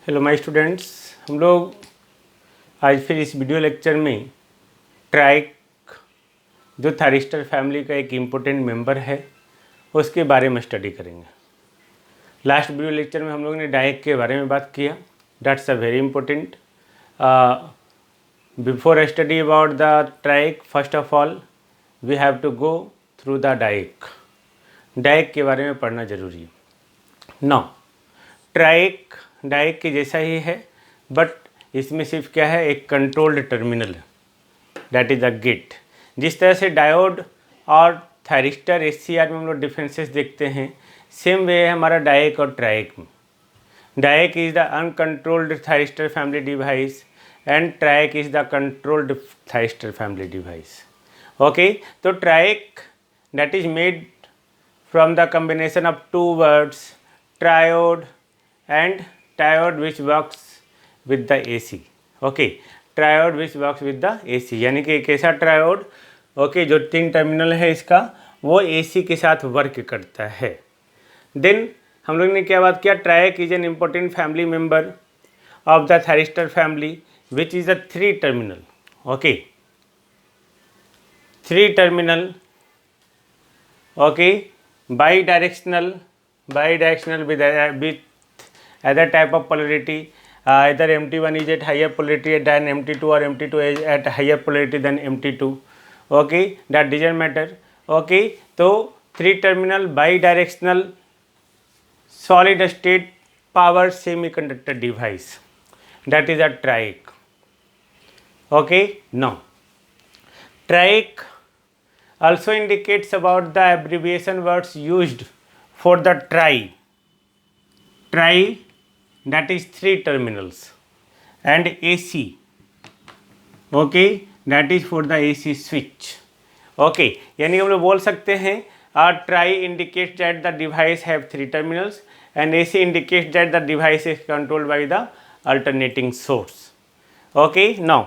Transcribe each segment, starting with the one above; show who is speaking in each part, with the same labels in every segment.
Speaker 1: Hello my students, हम लोग आज फिर इस वीडियो लेक्चर में ट्राइक जो थायरिस्टर फैमिली का एक इम्पोर्टेंट मेंबर है उसके बारे में स्टडी करेंगे। लास्ट वीडियो लेक्चर में हम लोगों ने डाइक के बारे में बात किया। That's a very important. Before study about the triac, first of all we have to go through the diac. Diac के बारे में पढ़ना जरूरी है। नाउ ट्राइक डाइक के जैसा ही है, बट इसमें सिर्फ क्या है, एक कंट्रोल्ड टर्मिनल है, दैट इज़ अ गेट। जिस तरह से डायोड और थायरिस्टर एचसीआर में हम लोग डिफरेंसेस देखते हैं, सेम वे है हमारा डाइक और ट्राइक में। DIAC is the uncontrolled thyristor family device and TRIAC is the controlled thyristor family device. Okay, तो TRIAC that is made from the combination of two words triode and triode which works with the AC. okay, triode which works with the AC, यानी कि एक ऐसा triode जो 3 terminal है इसका, वो AC के साथ वर्क करता है। देन हम लोग ने क्या बात किया, triac is an important family member of the thyristor family which is a 3 terminal. Okay, 3 terminal, okay, bidirectional with other type of polarity, either MT1 is at higher polarity than MT2 or MT2 is at higher polarity than MT2. okay, that doesn't matter. okay, तो 3 terminal bidirectional solid state power semiconductor device, that is a TRIAC. okay, now TRIAC also indicates about the abbreviation words used for the tri, that is 3 terminals, and AC, okay, that is for the AC switch. okay, यानी हम लोग बोल सकते हैं tri indicates that the device have 3 terminals and AC indicates that the device is controlled by the alternating source. okay, now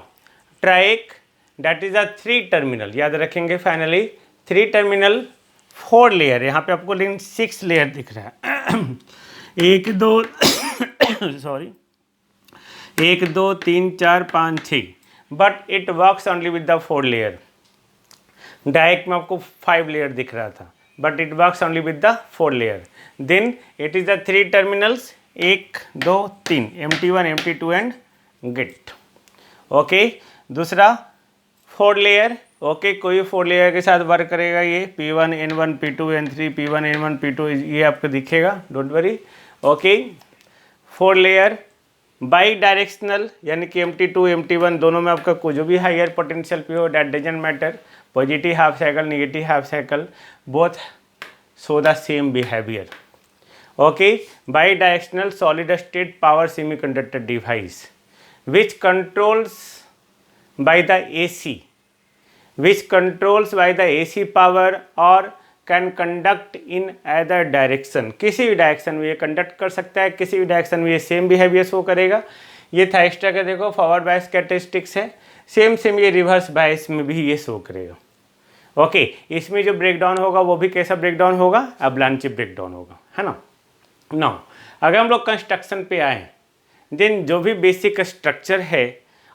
Speaker 1: TRIAC that is a 3 terminal, याद रखेंगे finally 3 terminal 4 layer, यहाँ पे आपको लेकिन 6 लेयर दिख रहा है 1 2 sorry 1 2 3 4 5 6, but it works only with the 4 layer. Diac में आपको 5 लेयर दिख रहा था, but it works only with the 4 layer. Then it is the 3 terminals 1 2 3, MT1 MT2 and gate. Okay, दूसरा 4 लेयर, ओके, कोई 4 लेयर के साथ वर्क करेगा, ये P1 N1 P2 N3 P1 N1 P2, ये आपको दिखेगा, don't worry. Okay, 4 layer by directional, यानी कि MT2 MT1 दोनों में आपका कोई जो भी हायर पोटेंशियल पे हो, that doesn't matter, positive half cycle negative half cycle both show the same behaviour. Okay, by directional solid state power semiconductor device which controls by the AC, which controls by the AC power or can conduct in either direction, किसी भी direction में ये conduct कर सकता है, किसी भी direction में ये सेम बिहेवियर शो करेगा। ये थायरिस्टर का देखो फॉरवर्ड बायस कैरेक्टरिस्टिक्स है, सेम ये रिवर्स बायस में भी ये शो करेगा। ओके, इसमें जो ब्रेकडाउन होगा वो भी कैसा ब्रेकडाउन होगा, अवलांचे ब्रेकडाउन होगा, है ना। नाउ अगर हम लोग कंस्ट्रक्शन पे आए, देन जो भी बेसिक स्ट्रक्चर है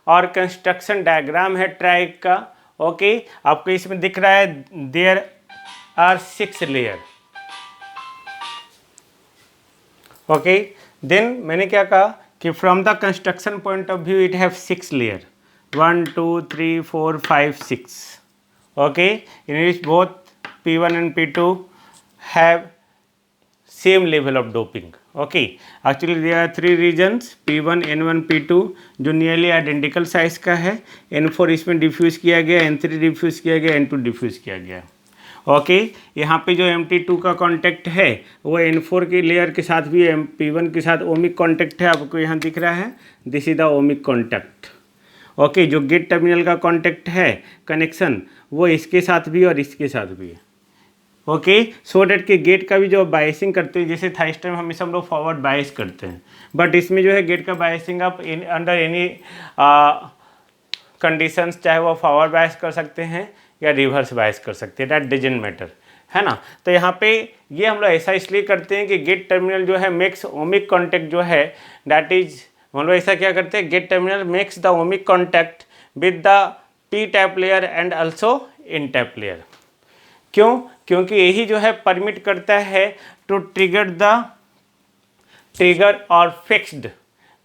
Speaker 1: और कंस्ट्रक्शन डायग्राम है ट्राइक का, ओके, आपको इसमें दिख रहा है there are 6 layer. Okay, then मैंने क्या कहा कि from the construction point of view it have 6 layer, 1 2 3 4 5 6। Okay, in which both P1 and P2 have same level of doping. okay, actually there are 3 regions P1 N1 P2 जो nearly identical size का है, N4 इसमें diffuse किया गया, N3 diffuse किया गया, N2 diffuse किया गया। ओके, यहाँ पे जो MT2 का कांटेक्ट है वो N4 की लेयर के साथ भी P1 के साथ ओमिक कांटेक्ट है, आपको यहाँ दिख रहा है, this is the ohmic contact. Okay, जो गेट टर्मिनल का कांटेक्ट है कनेक्शन, वो इसके साथ भी और इसके साथ भी है। ओके, सो डेट के गेट का भी जो बायसिंग करते हैं, जैसे थायरिस्टर में हमेशा हम लोग फॉरवर्ड बायस करते हैं, बट इसमें जो है गेट का बायसिंग आप अंडर एनी कंडीशंस, चाहे वो फॉरवर्ड बायस कर सकते हैं या रिवर्स बायस कर सकते हैं, दैट डजंट मैटर, है ना। तो यहाँ पे ये हम लोग ऐसा इसलिए करते हैं कि गेट टर्मिनल जो है मेक्स ओमिक कॉन्टेक्ट जो है दैट इज मान लो ऐसा क्या करते हैं, gate terminal makes the ohmic contact with the P type layer and also N type layer. क्यों? क्योंकि यही जो है परमिट करता है टू ट्रिगर और fixed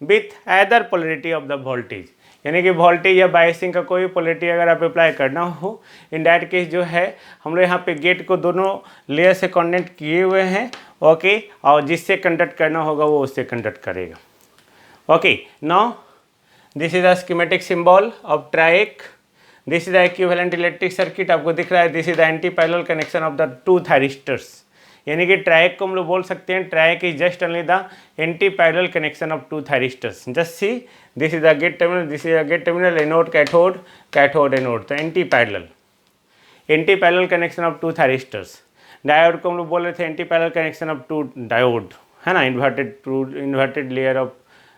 Speaker 1: with other polarity of the voltage, यानी कि वोल्टेज या बायसिंग का कोई पोलरिटी अगर आप अप्लाई करना हो, इन दैट केस जो है हम लोग यहाँ पे गेट को दोनों लेयर से कनेक्ट किए हुए हैं, ओके, और जिससे कंडक्ट करना होगा वो उससे कंडक्ट करेगा। Okay, now this is the schematic symbol of triac, this is the equivalent electric circuit, आपको दिख रहा है, this is the anti parallel connection of the two thyristors, यानी कि ट्राइक को हम लोग बोल सकते हैं triac is just only the anti parallel connection of two thyristors. Just see, this is the gate terminal, this is the gate terminal, anode cathode, cathode anode, तो anti parallel connection of two thyristors. Diode को हम लोग बोल रहे थे anti parallel connection of two diode, है ना, inverted layer of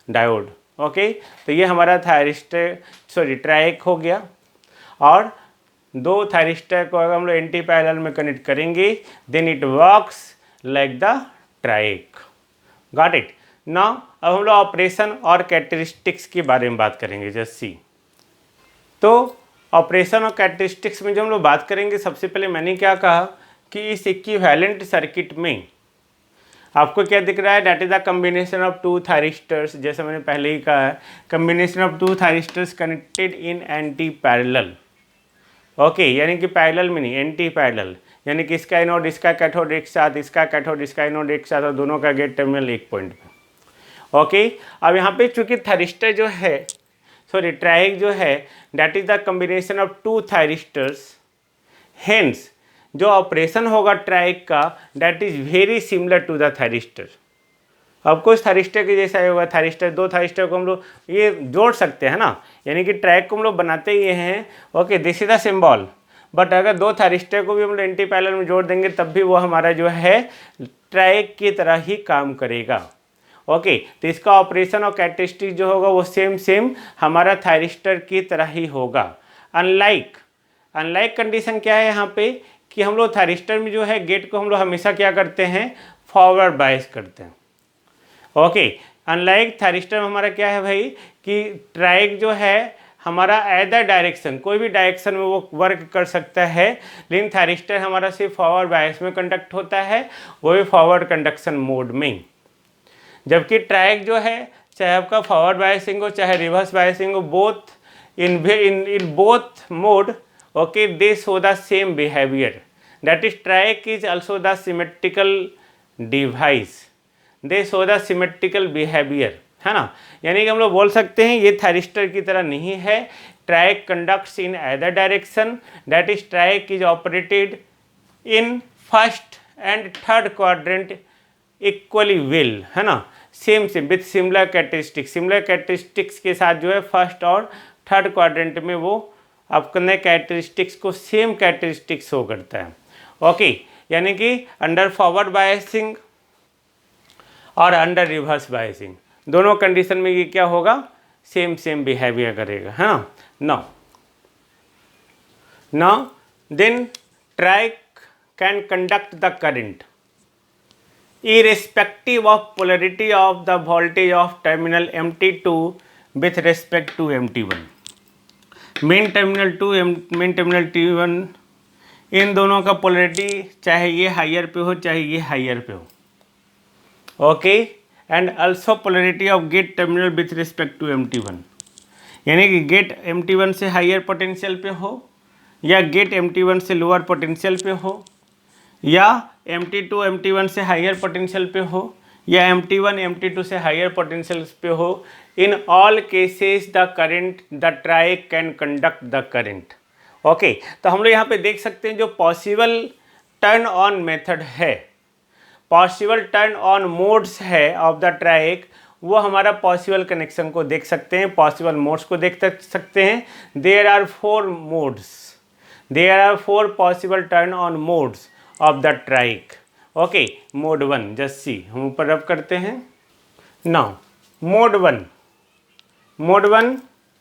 Speaker 1: diode. Okay, तो ये हमारा ट्राइक हो गया, और दो थायरिस्टर को अगर हम लोग एंटी पैरेलल में कनेक्ट करेंगे then it works like the triac. Got it. Now अब हम लोग ऑपरेशन और कैरेक्टरिस्टिक्स के बारे में बात करेंगे। जस्ट सी, तो ऑपरेशन और कैरेक्टरिस्टिक्स में जो हम लोग बात करेंगे, सबसे पहले मैंने क्या कहा कि इस इक्विवेलेंट सर्किट में आपको क्या दिख रहा है, that is the combination of two thyristors, जैसे मैंने पहले ही कहा है, combination of two thyristors connected in anti parallel. Okay, यानी कि पैरेलल में नहीं, एंटी पैरेलल, यानी कि इसका एनोड इसका कैथोड एक साथ, इसका कैथोड इसका एनोड एक साथ, और दोनों का गेट टर्मिनल एक पॉइंट पे। ओके, अब यहाँ पे चूंकि थायरिस्टर जो है, सॉरी ट्राइक जो है, that is the combination of two thyristors, hence जो ऑपरेशन होगा ट्राइक का that is very similar to the thyristor. अब कुछ थायरिस्टर के जैसा होगा, थायरिस्टर, दो थायरिस्टर को हम लोग ये जोड़ सकते हैं ना, यानी कि ट्राइक को हम लोग बनाते ही हैं। Okay, this is the symbol, but अगर दो थायरिस्टर को भी हम लोग एंटी पैरेलल में जोड़ देंगे तब भी वो हमारा जो है ट्राइक की तरह ही काम करेगा। ओके, तो इसका ऑपरेशन और कैरेक्टरिस्टिक जो होगा वो सेम हमारा थायरिस्टर की तरह ही होगा। अनलाइक कंडीशन क्या है यहाँ पे कि हम लोग थायरिस्टर में जो है गेट को हम लोग हमेशा क्या करते हैं, फॉरवर्ड बायस करते हैं। ओके, अनलाइक थायरिस्टर में हमारा क्या है भाई कि ट्राइक जो है हमारा एदर डायरेक्शन, कोई भी डायरेक्शन में वो वर्क कर सकता है, लेकिन थायरिस्टर हमारा सिर्फ फॉरवर्ड बायस में कंडक्ट होता है, वो भी फॉरवर्ड कंडक्शन मोड में। जबकि ट्राइक जो है चाहे आपका फॉरवर्ड बायसिंग हो चाहे रिवर्स बायसिंग हो, both in both mode, okay, they show the same behaviour, that is triac is also the symmetrical device, they show the symmetrical behaviour, है ना, यानी कि हम लोग बोल सकते हैं ये थायरिस्टर की तरह नहीं है। Triac conducts in other direction, that is triac is operated in first and third quadrant equally well, है ना, सेम विथ सिमिलर कैरेक्टरिस्टिक्स के साथ जो है फर्स्ट और थर्ड क्वाड्रेंट में वो अपने कैरेक्टरिस्टिक्स को सेम कैरेक्टरिस्टिक्स शो करता है। ओके, यानी कि अंडर फॉरवर्ड बायसिंग और अंडर रिवर्स बायसिंग दोनों कंडीशन में ये क्या होगा, सेम बिहेवियर करेगा, है ना। Now then triac can conduct the current irrespective of polarity of the voltage of terminal MT2 with respect to MT1। Main terminal T1 इन दोनों का पोलरिटी चाहे ये हाइयर पे हो चाहे ये हाइयर पे हो। Okay, and also polarity of gate terminal with respect to MT1, यानी कि गेट MT1 से हाइयर पोटेंशियल पे हो या गेट MT1 से लोअर पोटेंशियल पे हो, या MT2 MT1 से हाइयर पोटेंशियल पे हो, या MT1 MT2 से हाइयर पोटेंशियल पे हो, in all cases the current the triac can conduct the current. Okay, तो हम लोग यहाँ पे देख सकते हैं जो पॉसिबल टर्न ऑन मेथड है, पॉसिबल टर्न ऑन मोड्स है ऑफ द ट्राइक, वो हमारा पॉसिबल कनेक्शन को देख सकते हैं, पॉसिबल मोड्स को देख सकते हैं। There are 4 modes, there are 4 possible turn on modes of the triac. Okay, mode 1, just see, हम ऊपर रब करते हैं। Now mode 1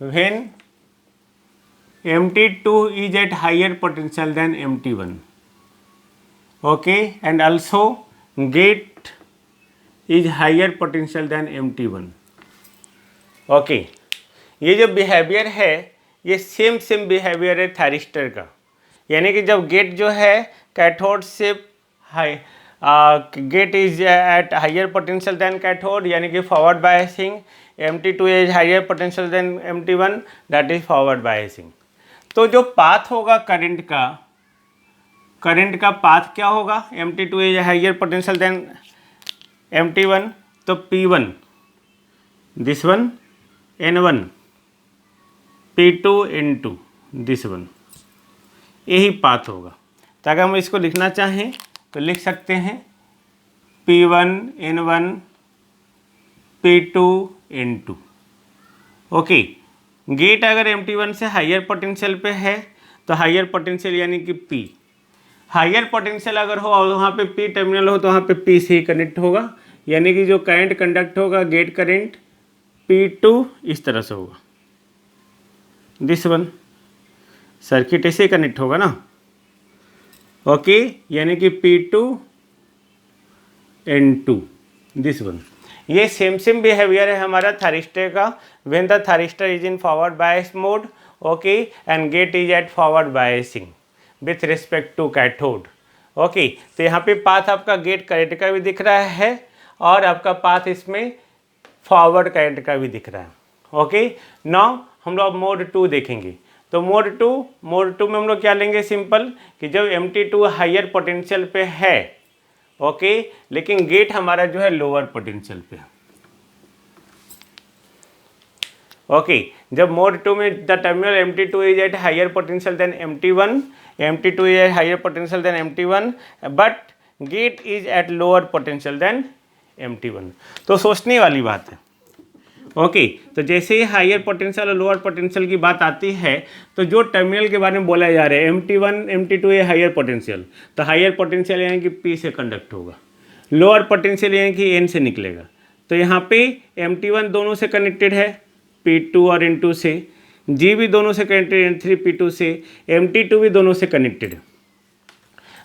Speaker 1: when MT2 is at higher potential than MT1, okay, and also gate is higher potential than MT1, okay, ये जो behaviour है ये same behaviour है thyristor का, यानी कि जब गेट जो है कैथोड से high gate is at higher potential than cathode, यानी कि forward biasing, Mt2 is higher potential than Mt1, that is forward biasing. तो जो पाथ होगा करंट का पाथ क्या होगा, Mt2 is higher potential than Mt1, तो P1 this one N1, P2 N2 this one, यही पाथ होगा। तो अगर हम इसको लिखना चाहें तो लिख सकते हैं P1 N1 P2 N2। Okay, gate अगर Mt1 से हायर पोटेंशियल पे है तो हायर पोटेंशियल यानी कि P, हायर पोटेंशियल अगर हो और वहाँ पे P टर्मिनल हो तो वहाँ पे P से ही कनेक्ट होगा, यानी कि जो करंट कंडक्ट होगा गेट करंट P2 इस तरह से होगा, दिस वन, सर्किट ऐसे कनेक्ट होगा ना। ओके, यानी कि P2 N2 दिस वन। ये सेम बिहेवियर है हमारा थायरिस्टर का, when the thyristor is in forward bias mode, okay, and gate is at forward biasing with respect to cathode. Okay, तो यहाँ पे पाथ आपका गेट करंट का भी दिख रहा है और आपका पाथ इसमें फॉरवर्ड करंट का भी दिख रहा है। ओके, नाउ हम लोग मोड 2 देखेंगे। तो मोड टू में हम लोग क्या लेंगे, सिंपल कि जब Mt2 हायर पोटेंशियल पे है, ओके, लेकिन गेट हमारा जो है लोअर पोटेंशियल पे है। ओके, जब मोड 2 में the terminal Mt2 is at higher potential than Mt1, Mt2 is at higher potential than Mt1, but gate is at lower potential than Mt1। तो सोचने वाली बात है। ओके, तो जैसे ही हायर पोटेंशियल और लोअर पोटेंशियल की बात आती है तो जो टर्मिनल के बारे में बोला जा रहा है Mt1 Mt2 ये हायर पोटेंशियल, तो हायर पोटेंशियल यानी कि P से कंडक्ट होगा, लोअर पोटेंशियल यानी कि N से निकलेगा। तो यहाँ पे Mt1 दोनों से कनेक्टेड है P2 और N2 से, G भी दोनों से कनेक्टेड N3 P2 से, Mt2 भी दोनों से कनेक्टेड है।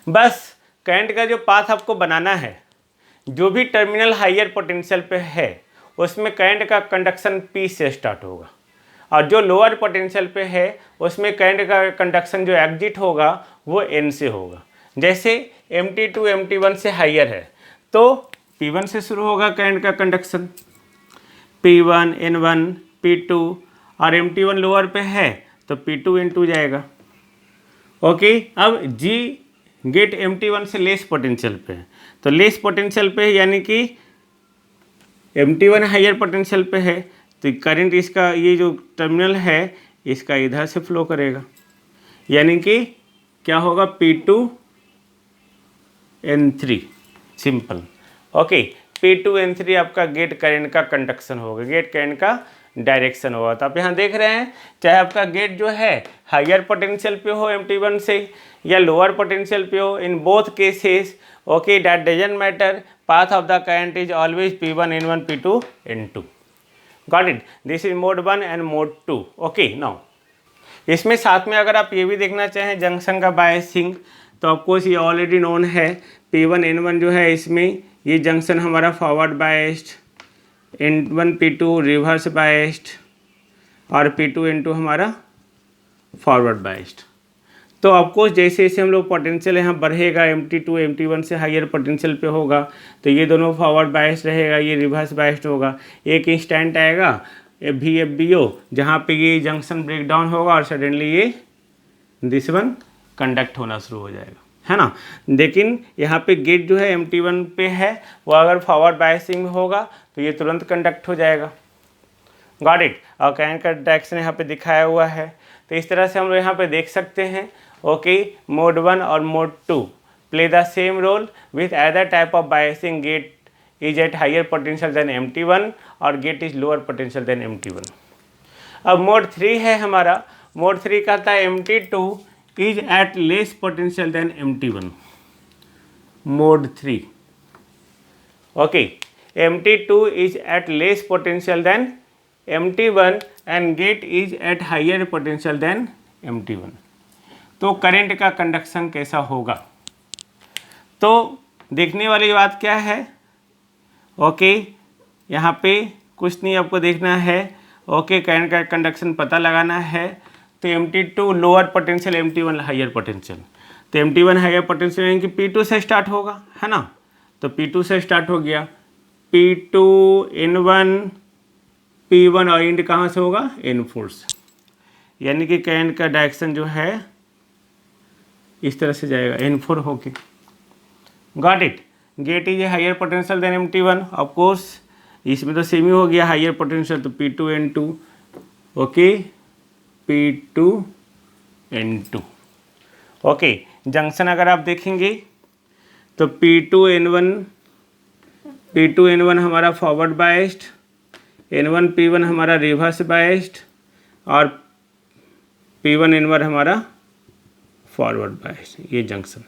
Speaker 1: बस करंट का जो पाथ आपको बनाना है, जो भी टर्मिनल हायर पोटेंशियल पे है उसमें करंट का कंडक्शन P से स्टार्ट होगा, और जो लोअर पोटेंशियल पे है उसमें करंट का कंडक्शन जो एग्जिट होगा वो N से होगा। जैसे Mt2 Mt1 से हायर है तो P1 से शुरू होगा करंट का कंडक्शन, P1 N1 P2, और Mt1 लोअर पे है तो P2 N2 जाएगा। ओके, अब G गेट Mt1 से लेस पोटेंशियल पे है, तो लेस पोटेंशियल पे है यानी कि Mt1 हायर पोटेंशियल पे है, तो करंट इसका ये जो टर्मिनल है इसका इधर से फ्लो करेगा, यानी कि क्या होगा P2 N3, simple. Okay, P2 N3 आपका गेट करंट का कंडक्शन होगा, गेट करंट का डायरेक्शन होगा। तो आप यहाँ देख रहे हैं चाहे आपका गेट जो है हायर पोटेंशियल पे हो Mt1 से या लोअर पोटेंशियल पे हो, in both cases okay that doesn't matter, path of the current is always P1 N1 P2 N2। Got it? This is mode 1 and mode 2। Okay, now इसमें साथ में अगर आप ये भी देखना चाहें जंक्शन का बायसिंग, तो ऑफकोर्स ये ऑलरेडी नोन है, P1 N1 जो है इसमें ये जंक्शन हमारा forward biased, N1 P2 reverse biased और P2 N2 हमारा फॉरवर्ड बायस्ड। तो ऑफकोर्स जैसे जैसे हम लोग पोटेंशियल यहाँ बढ़ेगा Mt2 Mt1 से हायर पोटेंशियल पे होगा तो ये दोनों फॉरवर्ड बायस्ड रहेगा, ये रिवर्स बायस्ड होगा। एक इंस्टेंट आएगा FBO जहाँ पे ये जंक्शन ब्रेक डाउन होगा और सडनली ये दिस वन कंडक्ट होना शुरू हो जाएगा, है ना। लेकिन यहाँ पे गेट जो है Mt1 पे है, वो अगर फॉरवर्ड बायसिंग में होगा तो ये तुरंत कंडक्ट हो जाएगा। Got it? और करंट का डायरेक्शन यहाँ पे दिखाया हुआ है। तो इस तरह से हम लोग यहाँ पे देख सकते हैं ओके, मोड 1 और mode 2 play the same role with other type of biasing, gate is at higher potential than Mt1 और gate is lower potential than Mt1। अब मोड 3 है हमारा, मोड 3 कहता है Mt2 is at less potential than Mt1। Mode 3 okay, Mt2 is at less potential than Mt1 and gate is at higher potential than Mt1। तो current का conduction कैसा होगा, तो देखने वाली बात क्या है, ओके यहाँ पे कुछ नहीं आपको देखना है, ओके, करंट का कंडक्शन पता लगाना है। तो MT2 lower potential, MT1 higher potential. तो MT1 हायर पोटेंशियल यानी कि P2 से स्टार्ट होगा, है ना। तो P2 से स्टार्ट हो गया, P2 N1 P1 और इंड कहाँ से होगा, N4 से। यानी कि करंट का डायरेक्शन जो है इस तरह से जाएगा, N4 होके। Got it. Gate is a higher potential than MT1 of course, इसमें तो सेम ही हो गया हायर पोटेंशियल, तो P2 N2, okay, P2 N2। Okay, junction अगर आप देखेंगे तो P2 N1 हमारा फॉरवर्ड बाइस्ड, N1 P1 हमारा रिवर्स बाइस्ड और P1 N1 हमारा फॉरवर्ड बाइस्ड, ये जंक्शन।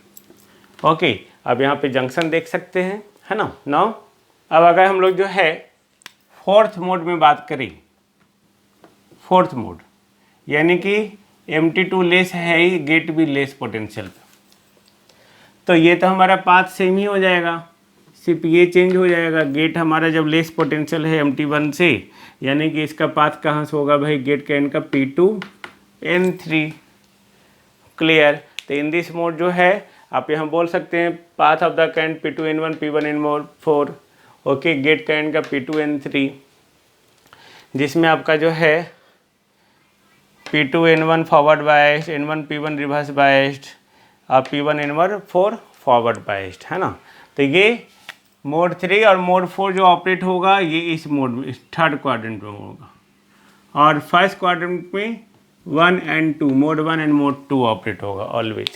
Speaker 1: ओके, अब यहाँ पे जंक्शन देख सकते हैं, है ना। नाउ अब अगर हम लोग जो है फोर्थ मोड में बात करें, फोर्थ मोड यानी कि MT2 लेस है ही, गेट भी लेस पोटेंशियल, तो ये तो हमारा पाथ सेम ही हो जाएगा, सिर्फ ये चेंज हो जाएगा। गेट हमारा जब लेस पोटेंशियल है MT1 से, यानी कि इसका पाथ कहाँ से होगा भाई, गेट का इनका P2 N3। क्लियर। तो इन दिस मोड जो है आप यहाँ बोल सकते हैं path of the current P2 N1 P1 N4, okay, gate current का P2 N3, जिसमें आपका जो है P2 N1 forward biased, N1 P1 reverse biased और P1 N1 फॉरवर्ड बाइस्ड, है ना। तो ये मोड 3 और मोड 4 जो ऑपरेट होगा ये इस मोड में, थर्ड क्वाड्रेंट में होगा, और फर्स्ट क्वाड्रेंट में 1 and 2, mode 1 and mode 2 operate होगा ऑलवेज।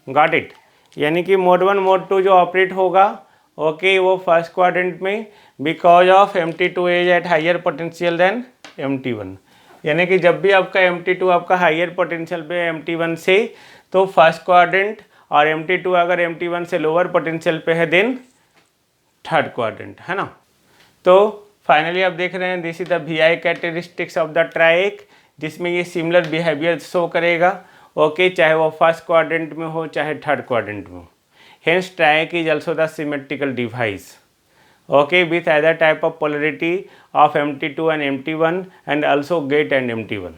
Speaker 1: Got it. यानी कि मोड 1 मोड 2 जो ऑपरेट होगा, ओके, वो फर्स्ट क्वाड्रेंट में, because of MT2 is at higher potential than MT1। यानी कि जब भी आपका MT2 आपका हायर पोटेंशियल पे MT1 से, तो फर्स्ट क्वाड्रेंट, और MT2 अगर MT1 से लोअर पोटेंशियल पे है देन थर्ड क्वाड्रेंट, है ना। तो फाइनली आप देख रहे हैं this is the VI characteristics of the triac, जिसमें ये सिमिलर बिहेवियर शो करेगा, ओके, चाहे वो फर्स्ट क्वाड्रेंट में हो चाहे थर्ड क्वाड्रेंट में हो। Hence triac is also the symmetrical device, okay, with either type of polarity of MT2 and MT1 and also gate and MT1,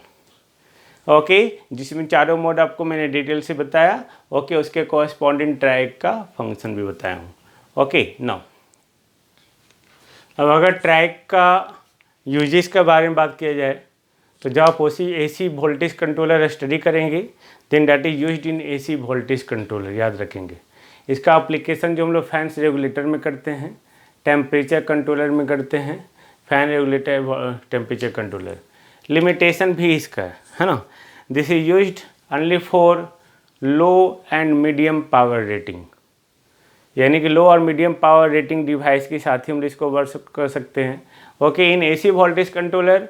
Speaker 1: okay, जिसमें चारों मोड आपको मैंने डिटेल से बताया, ओके, उसके कॉरस्पॉन्डिंग ट्राइक का फंक्शन भी बताया हूँ, ओके। नाउ अब अगर ट्राइक का यूजेस के बारे में बात किया जाए, तो जब आप AC वोल्टेज कंट्रोलर स्टडी करेंगे then that is used in AC voltage controller, याद रखेंगे। इसका एप्लीकेशन जो हम लोग फैंस रेगुलेटर में करते हैं, टेम्परेचर कंट्रोलर में करते हैं, fan regulator temperature controller. Limitation भी इसका है ना, this is used only for low and medium power rating, यानी कि लो और मीडियम पावर रेटिंग डिवाइस के साथ ही हम इसको वर्क कर सकते हैं, okay. In AC voltage controller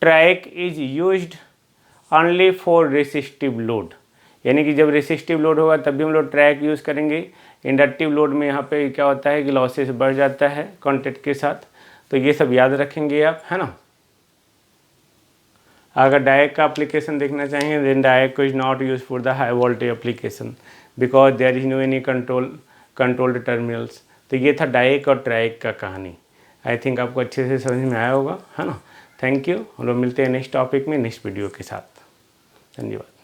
Speaker 1: triac is used only for resistive load, यानी कि जब रेसिस्टिव लोड होगा तब भी हम लोग ट्रैक यूज़ करेंगे। इंडक्टिव लोड में यहाँ पे क्या होता है कि लॉसेस बढ़ जाता है कॉन्टैक्ट के साथ, तो ये सब याद रखेंगे आप, है ना। अगर डायरेक्ट का एप्लीकेशन देखना चाहिए then direct is not use for the high voltage application because there is no any controlled terminals. तो ये था डायरेक्ट और ट्राइक का कहानी। आई थिंक आपको अच्छे से समझ में आया होगा, है ना। Thank you. हम लोग मिलते हैं नेक्स्ट टॉपिक में नेक्स्ट वीडियो के साथ। धन्यवाद।